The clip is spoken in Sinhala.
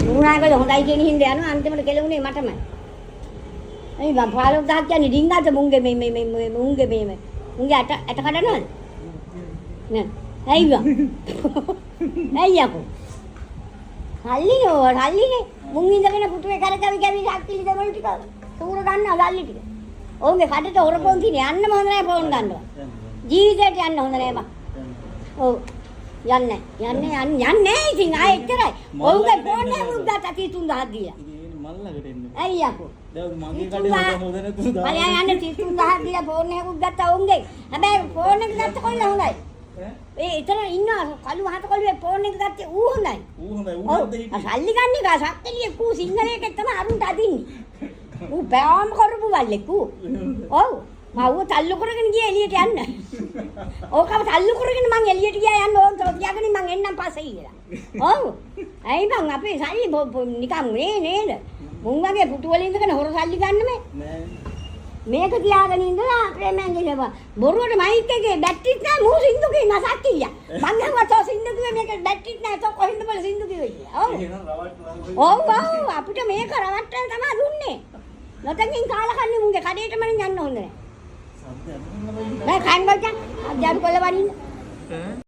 මුණාගල හොඳයි කියන හින්දා යනවා අන්තිමට කෙලුනේ මටමයි. අයි මම 15000ක් කියන්නේ ඩිංගාද මුංගේ මේ මුංගේ අට කඩනවද? නෑ. ඇයිවා? ඇයියකෝ? හල්ලිනේ මුං ඉඳගෙන පුතුවේ කරකවි කැවි ශක්තිලි දෙමළ ටික. සූර ගන්නවා ගල්ලි ටික. ඔවුන්ගේ කඩට හොරපොන් තියන්නේ යන්න හොඳ නෑ ෆෝන් ගන්නවා. ජීවිතේට යන්න හොඳ නෑ බං. ඔව්. යන්නේ ඉතින් ආයෙ එච්චරයි. ඔවුන්ගේ ෆෝන් එක උද්දට 33000ක් දීලා. ඉතින් මල්ලකට එන්නේ. ඇයියකෝ? දැන් මගේ කඩේ හොඳ නැතුව මම යන්නේ 33000ක් දීලා ෆෝන් එකක් ගත්තා ඔවුන්ගේ. හැබැයි ෆෝන් එක ගත්ත කොල්ල හොඳයි. ඒ එතන ඉන්නවා කළු හත කළුවේ ෆෝන් එක ගත්තේ ඌ හොඳයි. ඌ සල්ලි ගන්න එක සක්කලිය කූ සිංහලයක තමයි අරුන්ට අදින්නේ. ඌ බෑම කරපු බල්ලෙක් ඌ. ඔව්. මම තල්ලු කරගෙන ගියා එළියට යන්න. ඕකම තල්ලු කරගෙන මං එළියට ගියා යන්න ඕන තියාගෙන මං එන්නම් පස්සේ කියලා. ඔව්. ඇයි මං අපේ සල්ලි නිකන් නේද? මුන් වගේ පුතු වල ඉඳගෙන හොර සල්ලි ගන්න මේ. මේක තියාගෙන ඉඳලා ප්‍රේමයන් ගිහලා බොරුවට මයික් එකේ බැටරිත් නැහැ මූ සින්දු කියන නසක් කියා. මං ගහුවා තෝ සින්දු කිව්වේ මේක බැටරිත් නැහැ තෝ කොහෙන්ද බල සින්දු කිව්වේ කියලා. ඔව්. ඔව් අපිට මේක රවට්ටලා තමයි දුන්නේ. නොතකින් කාලා කන්නේ මුන්ගේ කඩේටම යන්න හොඳ නැහැ. නෑ කන් ගොච්චන් අධ්‍යාපන කොල්ල වඩින්න.